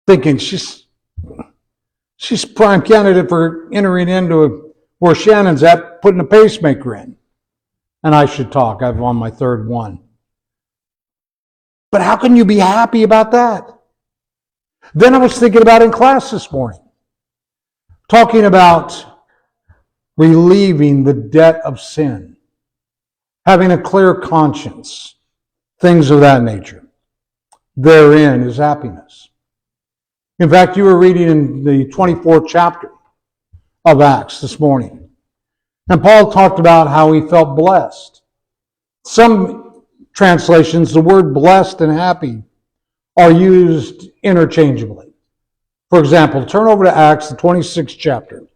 thinking she's prime candidate for entering into where Shannon's at, putting a pacemaker in. And I should talk. I've on my third one. But how can you be happy about that? Then I was thinking about in class this morning, talking about relieving the debt of sin, having a clear conscience, things of that nature. Therein is happiness. In fact, you were reading in the 24th chapter of Acts this morning. And Paul talked about how he felt blessed. Some translations, the word blessed and happy are used interchangeably. For example, turn over to Acts, the 26th chapter,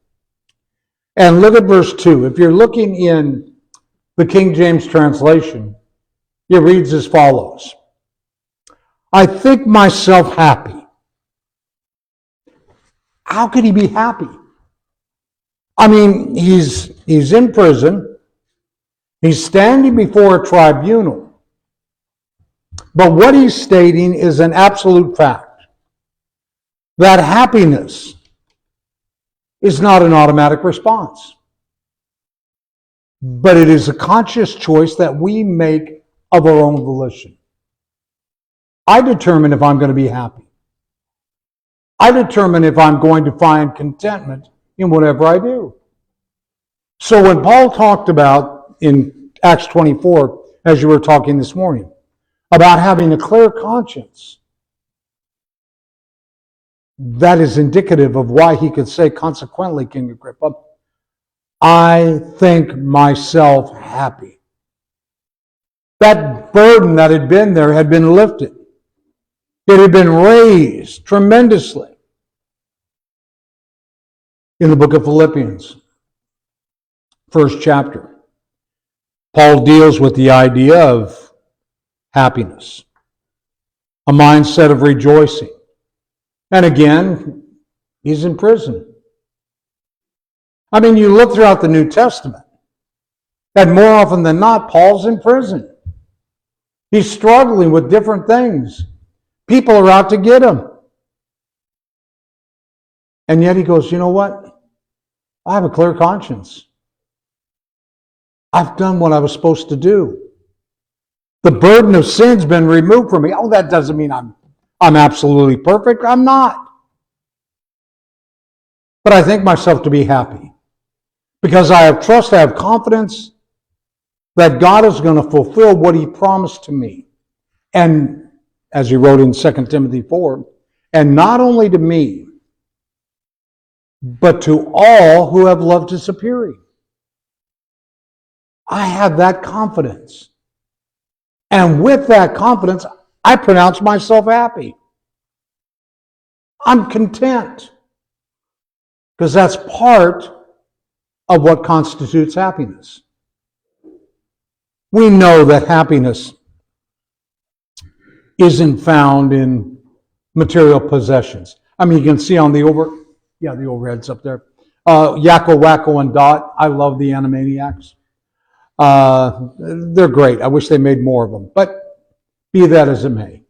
and look at verse 2. If you're looking in the King James translation, it reads as follows. I think myself happy. How could he be happy? I mean, he's in prison. He's standing before a tribunal. But what he's stating is an absolute fact. That happiness is not an automatic response. But it is a conscious choice that we make of our own volition. I determine if I'm going to be happy. I determine if I'm going to find contentment in whatever I do. So when Paul talked about in Acts 24, as you were talking this morning, about having a clear conscience, that is indicative of why he could say, consequently, King Agrippa, I think myself happy. That burden that had been there had been lifted. It had been raised tremendously. In the book of Philippians, first chapter, Paul deals with the idea of happiness, a mindset of rejoicing. And again, he's in prison. I mean, you look throughout the New Testament, and more often than not, Paul's in prison. He's struggling with different things. People are out to get him. And yet he goes, you know what? I have a clear conscience. I've done what I was supposed to do. The burden of sin's been removed from me. Oh, that doesn't mean I'm absolutely perfect. I'm not. But I think myself to be happy. Because I have trust, I have confidence that God is going to fulfill what he promised to me. And as he wrote in 2 Timothy 4, and not only to me, but to all who have loved his appearing. I have that confidence. And with that confidence, I pronounce myself happy. I'm content. Because that's part of what constitutes happiness. We know that happiness isn't found in material possessions. I mean, you can see on the overheads up there. Yakko, Wacko, and Dot. I love the Animaniacs. They're great. I wish they made more of them. But be that as it may.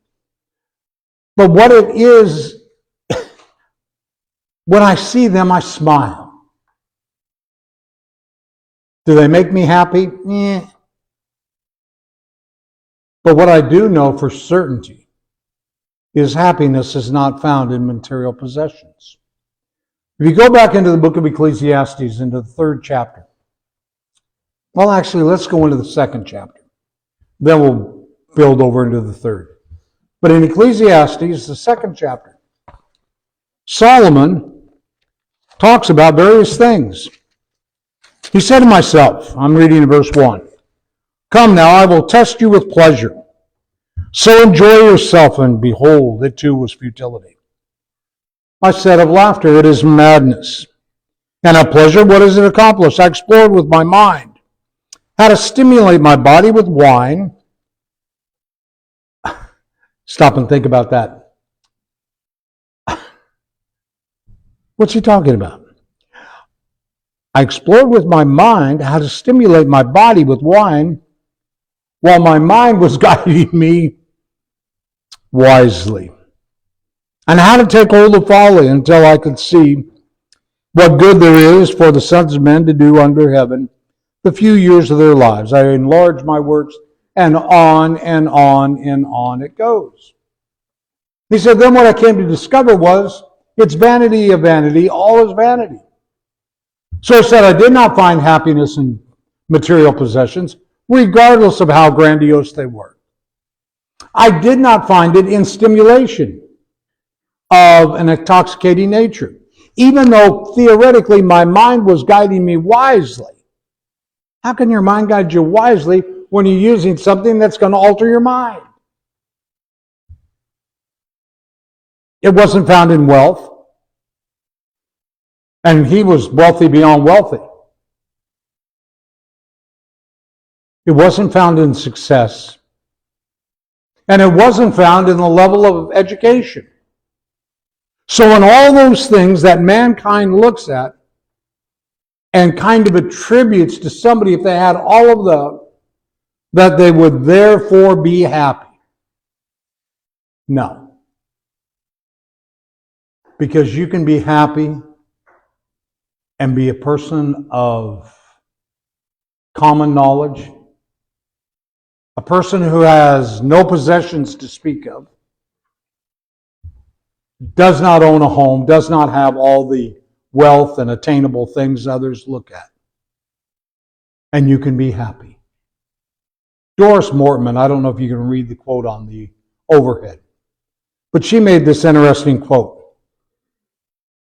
But what it is, when I see them, I smile. Do they make me happy? Eh. But what I do know for certainty is happiness is not found in material possessions. If you go back into the book of Ecclesiastes, into the 3rd chapter, well, actually, let's go into the 2nd chapter. Then we'll build over into the 3rd. But in Ecclesiastes, the 2nd chapter, Solomon talks about various things. He said to myself, I'm reading in verse 1, come now, I will test you with pleasure. So enjoy yourself, and behold, it too was futility. I said of laughter, it is madness. And of pleasure, what does it accomplish? I explored with my mind how to stimulate my body with wine. Stop and think about that. What's he talking about? I explored with my mind how to stimulate my body with wine while my mind was guiding me wisely. and how to take hold of folly until I could see what good there is for the sons of men to do under heaven the few years of their lives. I enlarge my works, and on and on and on it goes. He said, then what I came to discover was, it's vanity of vanity, all is vanity. So he said, I did not find happiness in material possessions, regardless of how grandiose they were. I did not find it in stimulation of an intoxicating nature, even though theoretically my mind was guiding me wisely. How can your mind guide you wisely when you're using something that's going to alter your mind? It wasn't found in wealth, and he was wealthy beyond wealthy. It wasn't found in success, and it wasn't found in the level of education. So in all those things that mankind looks at and kind of attributes to somebody, if they had all of them, that they would therefore be happy. No. Because you can be happy and be a person of common knowledge, a person who has no possessions to speak of, does not own a home, does not have all the wealth and attainable things others look at. And you can be happy. Doris Mortman, I don't know if you can read the quote on the overhead, but she made this interesting quote.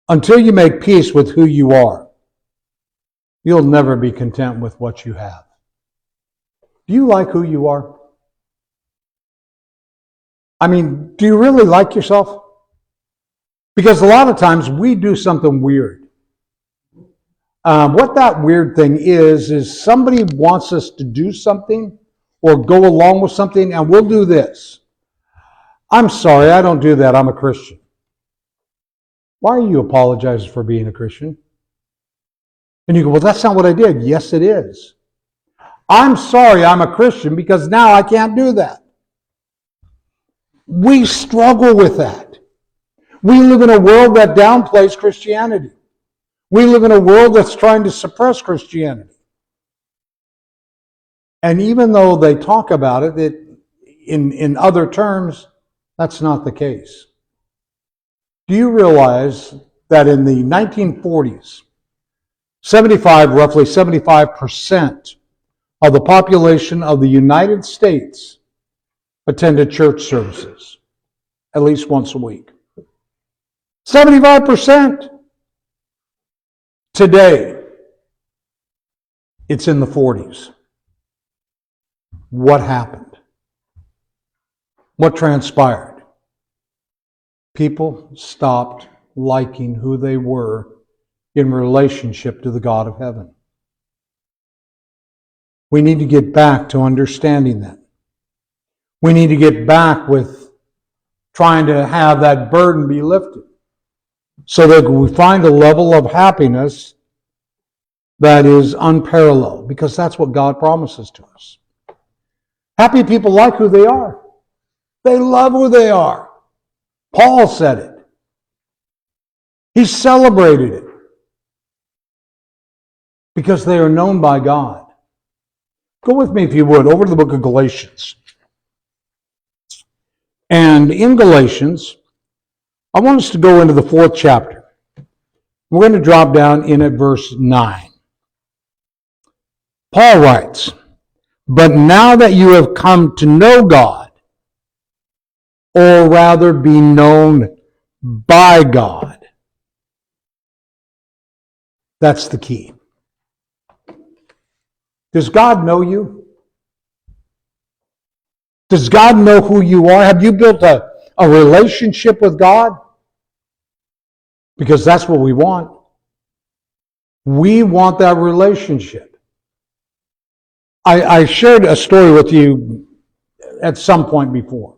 Until you make peace with who you are, you'll never be content with what you have. Do you like who you are? I mean, do you really like yourself? Because a lot of times we do something weird. What that weird thing is somebody wants us to do something or go along with something, and we'll do this. I'm sorry, I don't do that. I'm a Christian. Why are you apologizing for being a Christian? And you go, well, that's not what I did. Yes, it is. I'm sorry I'm a Christian because now I can't do that. We struggle with that. We live in a world that downplays Christianity. We live in a world that's trying to suppress Christianity. And even though they talk about it in other terms, that's not the case. Do you realize that in the 1940s, roughly 75% of the population of the United States attended church services at least once a week? 75%. Today, it's in the 40s. What happened? What transpired? People stopped liking who they were in relationship to the God of heaven. We need to get back to understanding that. We need to get back with trying to have that burden be lifted so that we find a level of happiness that is unparalleled, because that's what God promises to us. Happy people like who they are. They love who they are. Paul said it. He celebrated it because they are known by God. Go with me, if you would, over to the book of Galatians. And in Galatians, I want us to go into the 4th chapter. We're going to drop down in at verse 9. Paul writes, "But now that you have come to know God, or rather be known by God," that's the key. Does God know you? Does God know who you are? Have you built a relationship with God? Because that's what we want. We want that relationship. I shared a story with you at some point before.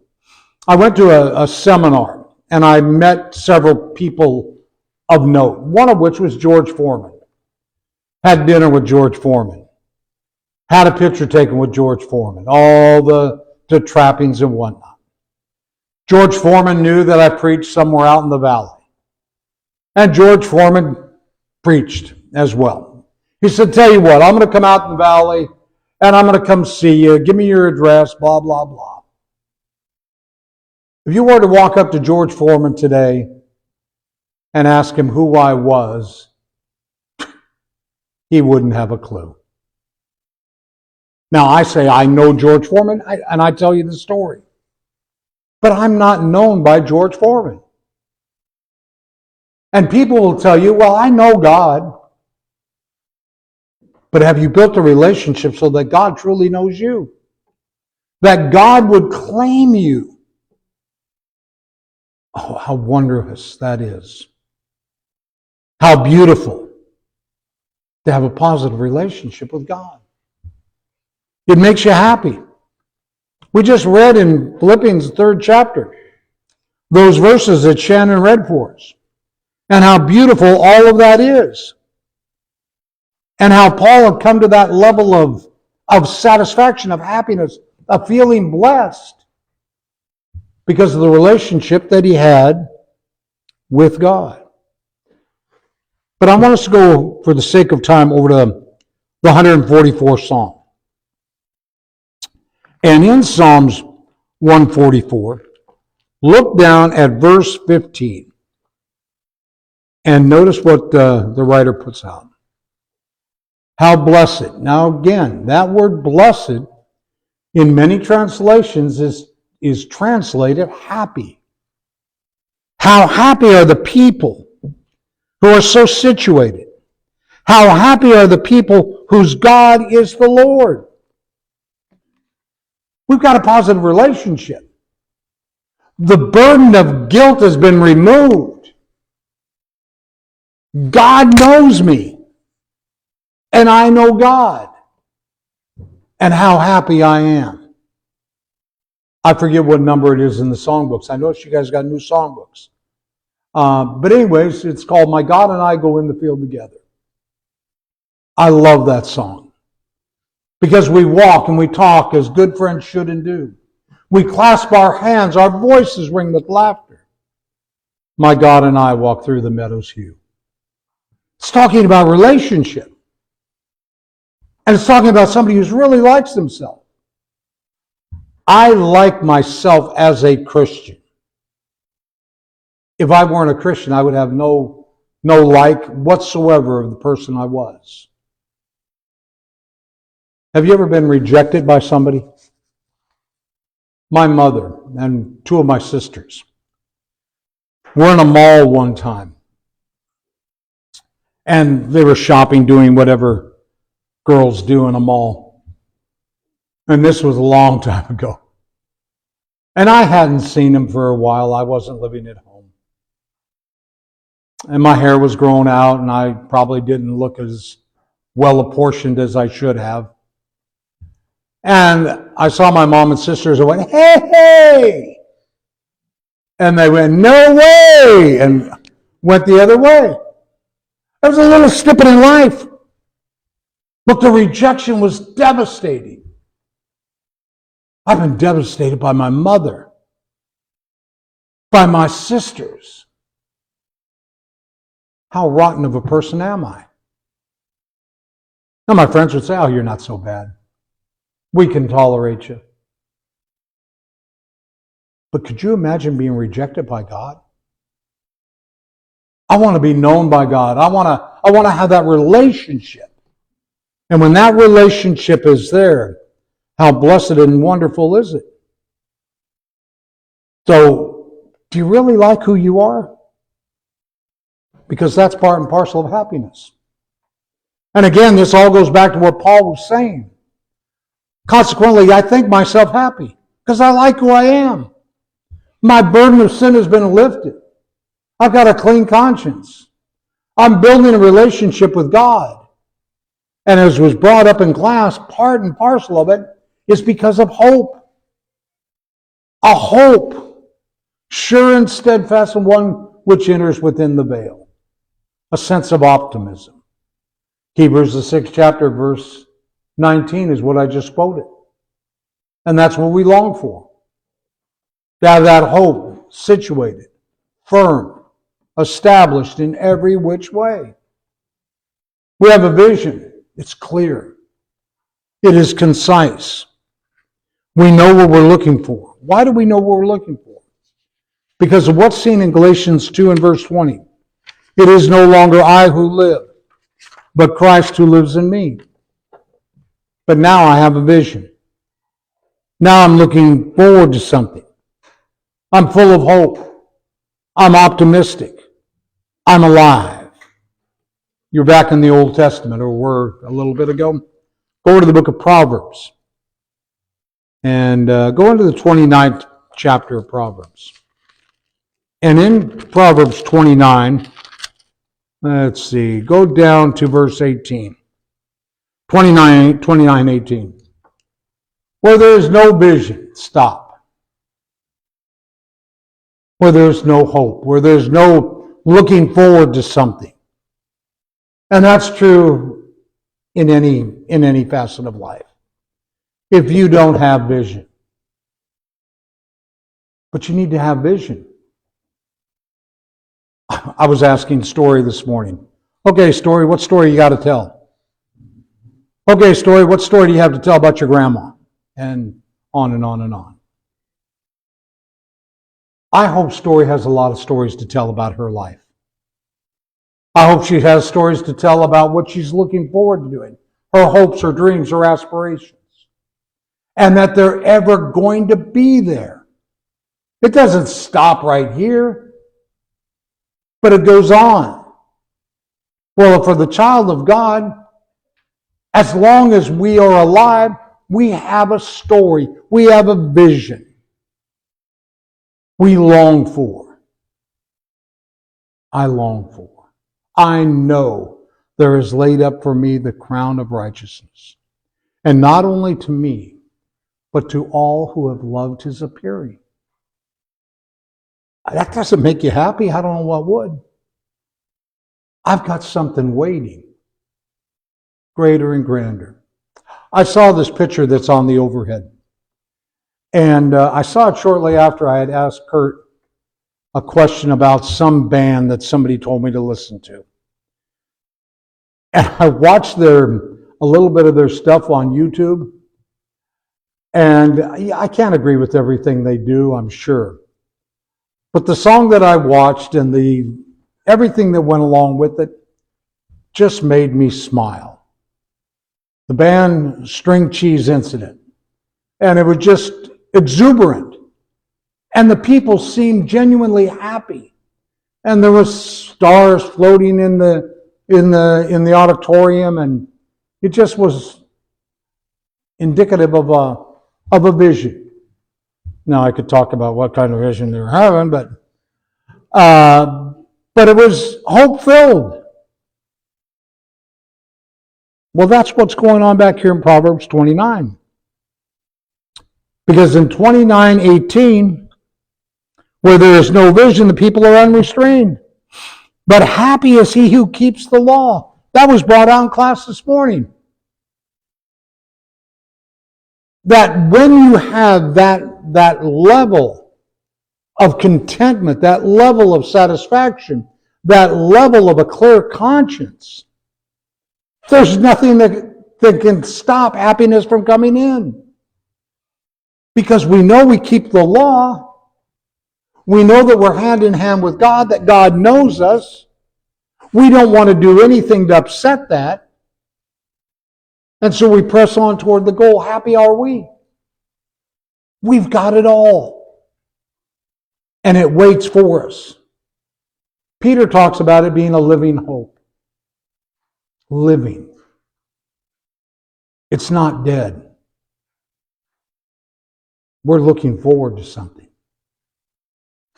I went to a seminar and I met several people of note, one of which was George Foreman. Had dinner with George Foreman. Had a picture taken with George Foreman. All the trappings and whatnot. George Foreman knew that I preached somewhere out in the valley. And George Foreman preached as well. He said, tell you what, I'm going to come out in the valley and I'm going to come see you. Give me your address, blah, blah, blah. If you were to walk up to George Foreman today and ask him who I was, he wouldn't have a clue. Now, I say I know George Foreman, and I tell you the story. But I'm not known by George Foreman. And people will tell you, well, I know God. But have you built a relationship so that God truly knows you? That God would claim you? Oh, how wondrous that is. How beautiful to have a positive relationship with God. It makes you happy. We just read in Philippians 3rd chapter those verses that Shannon read for us. And how beautiful all of that is. And how Paul had come to that level of satisfaction, of happiness, of feeling blessed because of the relationship that he had with God. But I want us to go, for the sake of time, over to the 144th Psalm. And in Psalms 144, look down at verse 15. And notice what the writer puts out. How blessed. Now again, that word blessed in many translations is translated happy. How happy are the people who are so situated. How happy are the people whose God is the Lord. We've got a positive relationship. The burden of guilt has been removed. God knows me. And I know God. And how happy I am. I forget what number it is in the songbooks. I noticed you guys got new songbooks. But anyways, it's called My God and I Go in the Field Together. I love that song. Because we walk and we talk as good friends should and do. We clasp our hands, our voices ring with laughter. My God and I walk through the meadow's hue. It's talking about relationship. And it's talking about somebody who really likes themselves. I like myself as a Christian. If I weren't a Christian, I would have no like whatsoever of the person I was. Have you ever been rejected by somebody? My mother and two of my sisters were in a mall one time. And they were shopping, doing whatever girls do in a mall. And this was a long time ago. And I hadn't seen him for a while. I wasn't living at home. And my hair was growing out, and I probably didn't look as well apportioned as I should have. And I saw my mom and sisters and went, hey, hey! And they went, no way! And went the other way. It was a little snippet in life. But the rejection was devastating. I've been devastated by my mother, by my sisters. How rotten of a person am I? Now my friends would say, oh, you're not so bad. We can tolerate you. But could you imagine being rejected by God? I want to be known by God. I want to have that relationship. And when that relationship is there, how blessed and wonderful is it? So, do you really like who you are? Because that's part and parcel of happiness. And again, this all goes back to what Paul was saying. Consequently, I think myself happy because I like who I am. My burden of sin has been lifted. I've got a clean conscience. I'm building a relationship with God. And as was brought up in class, part and parcel of it is because of hope. A hope, sure and steadfast, and one which enters within the veil. A sense of optimism. Hebrews the 6th chapter, verse 19 is what I just quoted. And that's what we long for. To have that hope situated, firm, established in every which way. We have a vision. It's clear. It is concise. We know what we're looking for. Why do we know what we're looking for? Because of what's seen in Galatians 2 and verse 20. It is no longer I who live, but Christ who lives in me. But now I have a vision. Now I'm looking forward to something. I'm full of hope. I'm optimistic. I'm alive. You're back in the Old Testament, or were a little bit ago. Go to the book of Proverbs. And go into the 29th chapter of Proverbs. And in Proverbs 29, let's see, go down to verse 18. 29:18. Where there is no vision, stop. Where there's no hope, where there's no looking forward to something. And that's true in any facet of life. If you don't have vision. But you need to have vision. I was asking Story this morning. Okay, Story, what story you got to tell? Okay, Story, what story do you have to tell about your grandma? And on and on and on. I hope Story has a lot of stories to tell about her life. I hope she has stories to tell about what she's looking forward to doing. Her hopes, her dreams, her aspirations. And that they're ever going to be there. It doesn't stop right here, but it goes on. Well, for the child of God, as long as we are alive, we have a story. We have a vision. We long for. I long for. I know there is laid up for me the crown of righteousness. And not only to me, but to all who have loved his appearing. That doesn't make you happy. I don't know what would. I've got something waiting. Greater and grander. I saw this picture that's on the overhead. And I saw it shortly after I had asked Kurt a question about some band that somebody told me to listen to. And I watched a little bit of their stuff on YouTube. And I can't agree with everything they do, I'm sure. But the song that I watched and everything that went along with it just made me smile. The band String Cheese Incident. And it was just exuberant. And the people seemed genuinely happy. And there was stars floating in the auditorium, and it just was indicative of a vision. Now I could talk about what kind of vision they were having, but it was hope-filled. Well, that's what's going on back here in Proverbs 29. Because in 29:18, where there is no vision, the people are unrestrained. But happy is he who keeps the law. That was brought out in class this morning. That when you have that level of contentment, that level of satisfaction, that level of a clear conscience, there's nothing that can stop happiness from coming in. Because we know we keep the law. We know that we're hand in hand with God, that God knows us. We don't want to do anything to upset that. And so we press on toward the goal. Happy are we? We've got it all. And it waits for us. Peter talks about it being a living hope. Living. It's not dead. We're looking forward to something.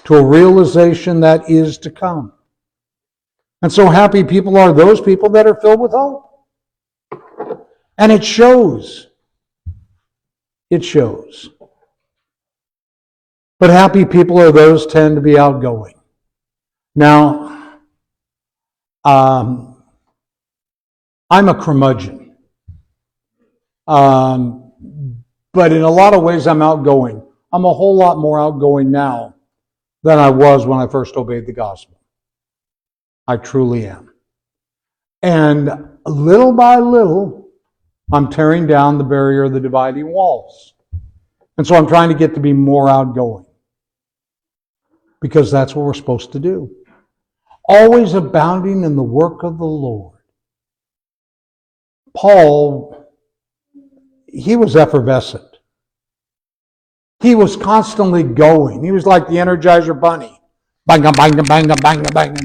To a realization that is to come. And so happy people are those people that are filled with hope. And it shows. It shows. But happy people are those tend to be outgoing. Now, I'm a curmudgeon. But in a lot of ways I'm outgoing. I'm a whole lot more outgoing now than I was when I first obeyed the gospel. I truly am. And little by little, I'm tearing down the barrier of the dividing walls. And so I'm trying to get to be more outgoing. Because that's what we're supposed to do. Always abounding in the work of the Lord. Paul, he was effervescent. He was constantly going. He was like the Energizer Bunny. Bang, bang, bang, bang, bang, bang.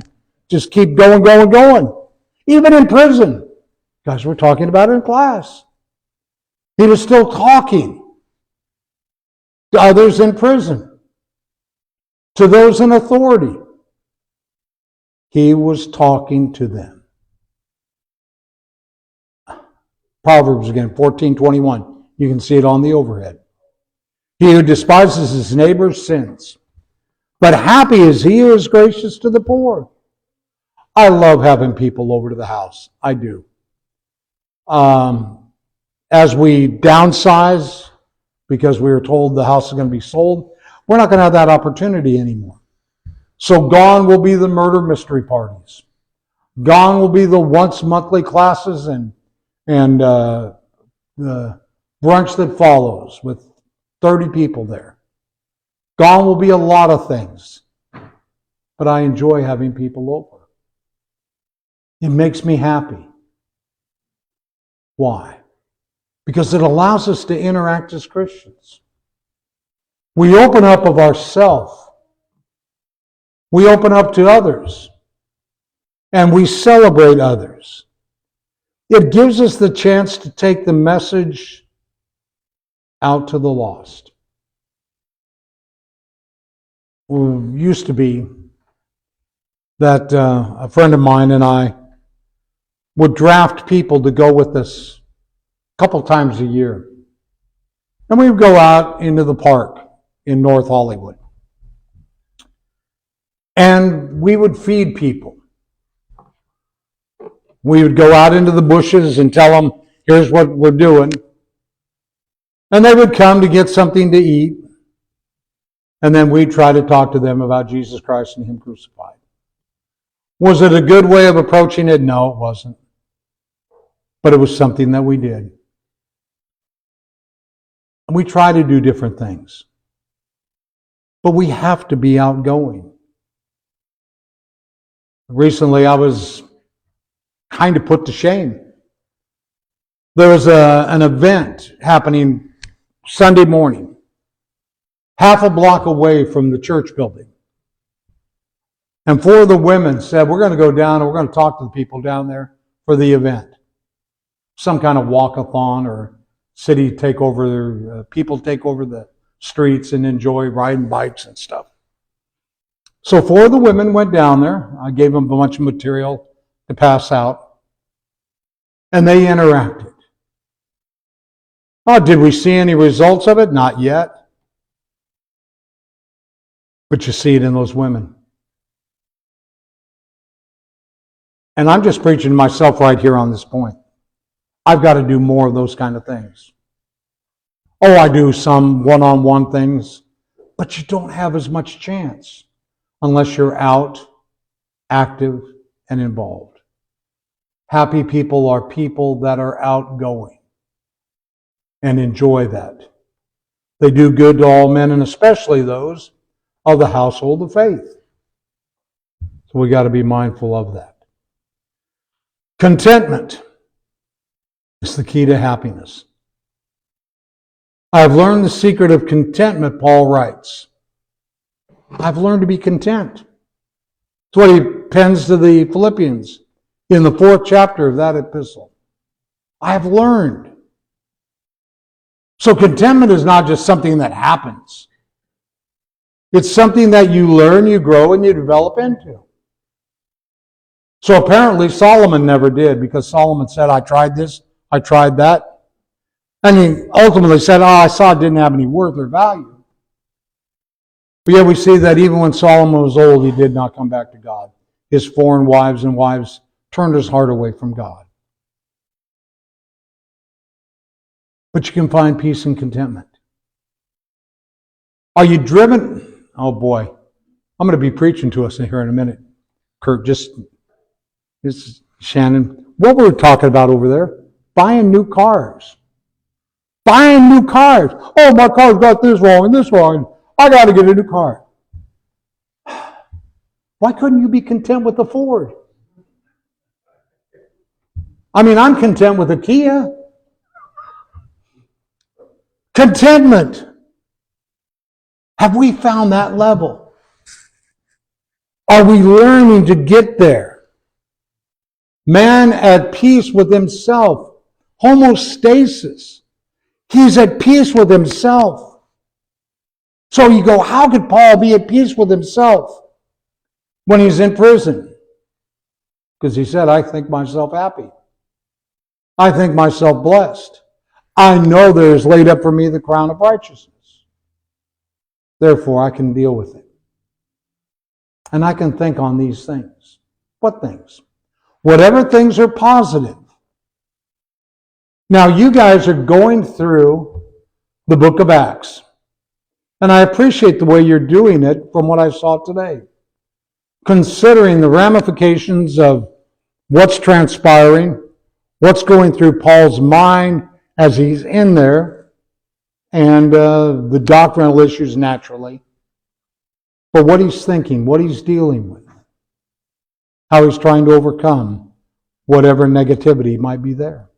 Just keep going, going, going. Even in prison. Guys, we're talking about it in class. He was still talking to others in prison, to those in authority. He was talking to them. Proverbs again, 14:21. You can see it on the overhead. He who despises his neighbor sins, but happy is he who is gracious to the poor. I love having people over to the house. I do. As we downsize, because we were told the house is going to be sold, we're not going to have that opportunity anymore. So gone will be the murder mystery parties. Gone will be the once monthly classes and the brunch that follows with 30 people there. Gone will be a lot of things. But I enjoy having people over. It makes me happy. Why? Because it allows us to interact as Christians. We open up of ourselves. We open up to others. And we celebrate others. It gives us the chance to take the message out to the lost. It used to be that a friend of mine and I would draft people to go with us a couple times a year. And we would go out into the park in North Hollywood. And we would feed people. We would go out into the bushes and tell them, here's what we're doing. And they would come to get something to eat. And then we'd try to talk to them about Jesus Christ and Him crucified. Was it a good way of approaching it? No, it wasn't. But it was something that we did. And we try to do different things. But we have to be outgoing. Recently, I was kind of put to shame. There was an event happening Sunday morning, half a block away from the church building. And four of the women said, we're going to go down and we're going to talk to the people down there for the event. Some kind of walk-a-thon or city takeover, people take over the streets and enjoy riding bikes and stuff. So four of the women went down there. I gave them a bunch of material to pass out. And they interacted. Oh, did we see any results of it? Not yet. But you see it in those women. And I'm just preaching to myself right here on this point. I've got to do more of those kind of things. Oh, I do some one-on-one things, but you don't have as much chance unless you're out, active, and involved. Happy people are people that are outgoing and enjoy that. They do good to all men, and especially those of the household of faith. So we got to be mindful of that. Contentment is the key to happiness. I've learned the secret of contentment, Paul writes. I've learned to be content. That's what he pens to the Philippians in the 4th chapter of that epistle. I've learned. So contentment is not just something that happens. It's something that you learn, you grow, and you develop into. So apparently Solomon never did, because Solomon said, I tried this, I tried that. And he ultimately said, I saw it didn't have any worth or value. But yet we see that even when Solomon was old, he did not come back to God. His foreign wives and wives turned his heart away from God. But you can find peace and contentment. Are you driven? Oh boy, I'm going to be preaching to us here in a minute. Kirk, this is Shannon. What we're talking about over there? Buying new cars. Buying new cars. Oh, my car's got this wrong and this wrong. I got to get a new car. Why couldn't you be content with the Ford? I mean, I'm content with a Kia. Contentment. Have we found that level? Are we learning to get there? Man at peace with himself. Homostasis. He's at peace with himself. So you go, how could Paul be at peace with himself when he's in prison? Because he said, I think myself happy. I think myself blessed. I know there is laid up for me the crown of righteousness. Therefore, I can deal with it. And I can think on these things. What things? Whatever things are positive. Now, you guys are going through the book of Acts. And I appreciate the way you're doing it from what I saw today. Considering the ramifications of what's transpiring, what's going through Paul's mind as he's in there, and the doctrinal issues naturally. But what he's thinking, what he's dealing with, how he's trying to overcome whatever negativity might be there.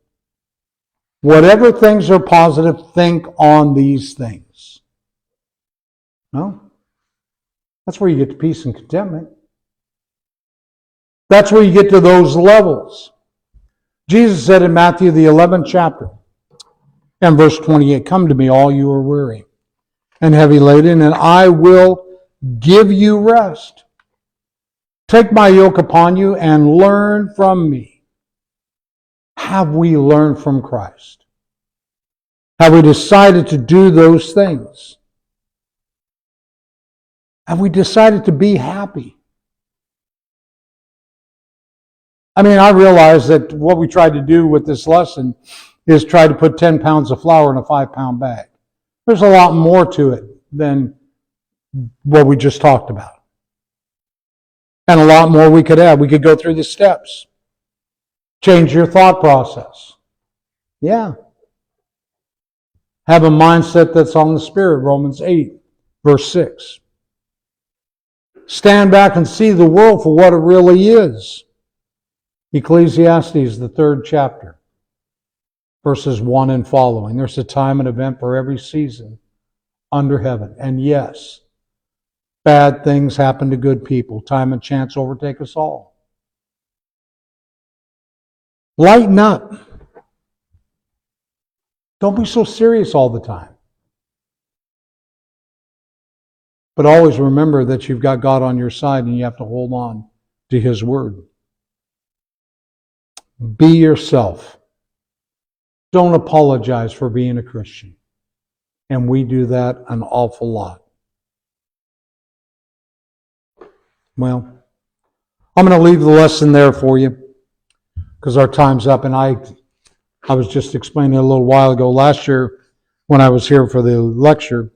Whatever things are positive, think on these things. No? That's where you get to peace and contentment. That's where you get to those levels. Jesus said in Matthew the 11th chapter and verse 28, come to me all you are weary and heavy laden, and I will give you rest. Take my yoke upon you and learn from me. Have we learned from Christ? Have we decided to do those things? Have we decided to be happy? I mean, I realize that what we tried to do with this lesson is try to put 10 pounds of flour in a 5-pound bag. There's a lot more to it than what we just talked about. And a lot more we could add. We could go through the steps. Change your thought process. Yeah. Have a mindset that's on the Spirit, Romans 8, verse 6. Stand back and see the world for what it really is. Ecclesiastes, the 3rd chapter, verses 1 and following. There's a time and event for every season under heaven. And yes, bad things happen to good people. Time and chance overtake us all. Lighten up. Don't be so serious all the time. But always remember that you've got God on your side and you have to hold on to His Word. Be yourself. Don't apologize for being a Christian. And we do that an awful lot. Well, I'm going to leave the lesson there for you because our time's up. And I was just explaining a little while ago. Last year, when I was here for the lecture,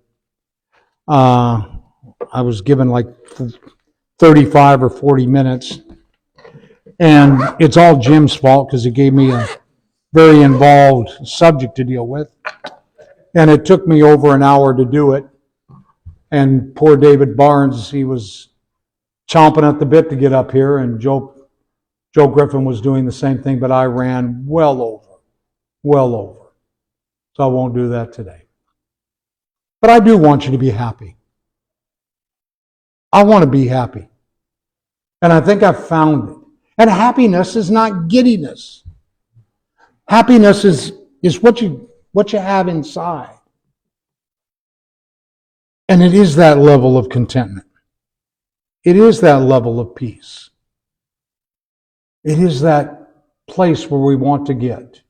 I was given like 35 or 40 minutes. And it's all Jim's fault because he gave me a very involved subject to deal with. And it took me over an hour to do it. And poor David Barnes, he was chomping at the bit to get up here. And Joe Griffin was doing the same thing, but I ran well over. So I won't do that today. But I do want you to be happy. I want to be happy. And I think I've found it. And happiness is not giddiness. Happiness is what you have inside. And it is that level of contentment. It is that level of peace. It is that place where we want to get.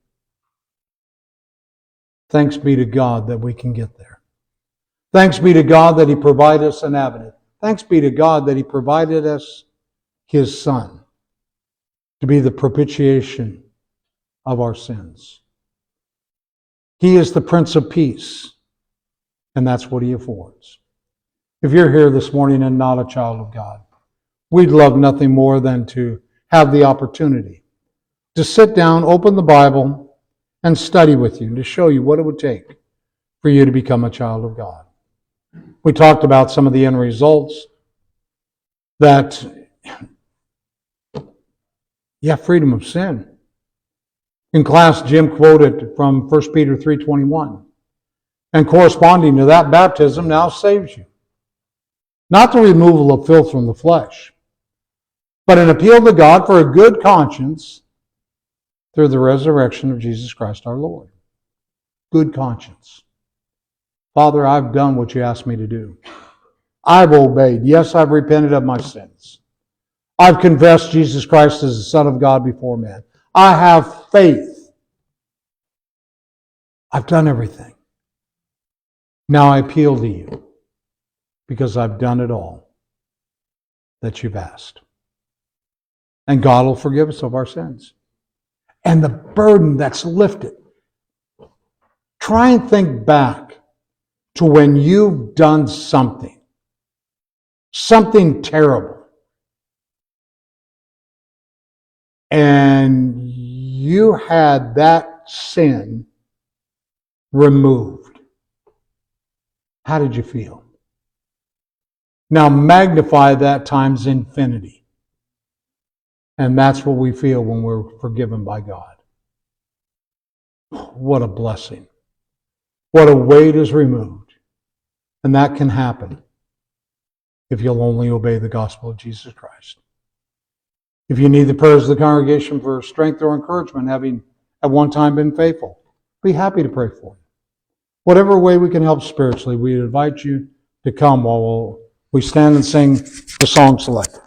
Thanks be to God that we can get there. Thanks be to God that He provided us an avenue. Thanks be to God that He provided us His Son to be the propitiation of our sins. He is the Prince of Peace, and that's what He affords. If you're here this morning and not a child of God, we'd love nothing more than to have the opportunity to sit down, open the Bible, and study with you, to show you what it would take for you to become a child of God. We talked about some of the end results, that you have freedom of sin. In class, Jim quoted from 1 Peter 3:21. And corresponding to that, baptism now saves you. Not the removal of filth from the flesh, but an appeal to God for a good conscience through the resurrection of Jesus Christ our Lord. Good conscience. Father, I've done what you asked me to do. I've obeyed. Yes, I've repented of my sins. I've confessed Jesus Christ as the Son of God before men. I have faith. I've done everything. Now I appeal to you because I've done it all that you've asked. And God will forgive us of our sins. And the burden that's lifted. Try and think back to when you've done something terrible, and you had that sin removed. How did you feel? Now magnify that times infinity. And that's what we feel when we're forgiven by God. What a blessing. What a weight is removed. And that can happen if you'll only obey the gospel of Jesus Christ. If you need the prayers of the congregation for strength or encouragement, having at one time been faithful, be happy to pray for you. Whatever way we can help spiritually, we invite you to come while we stand and sing the song select.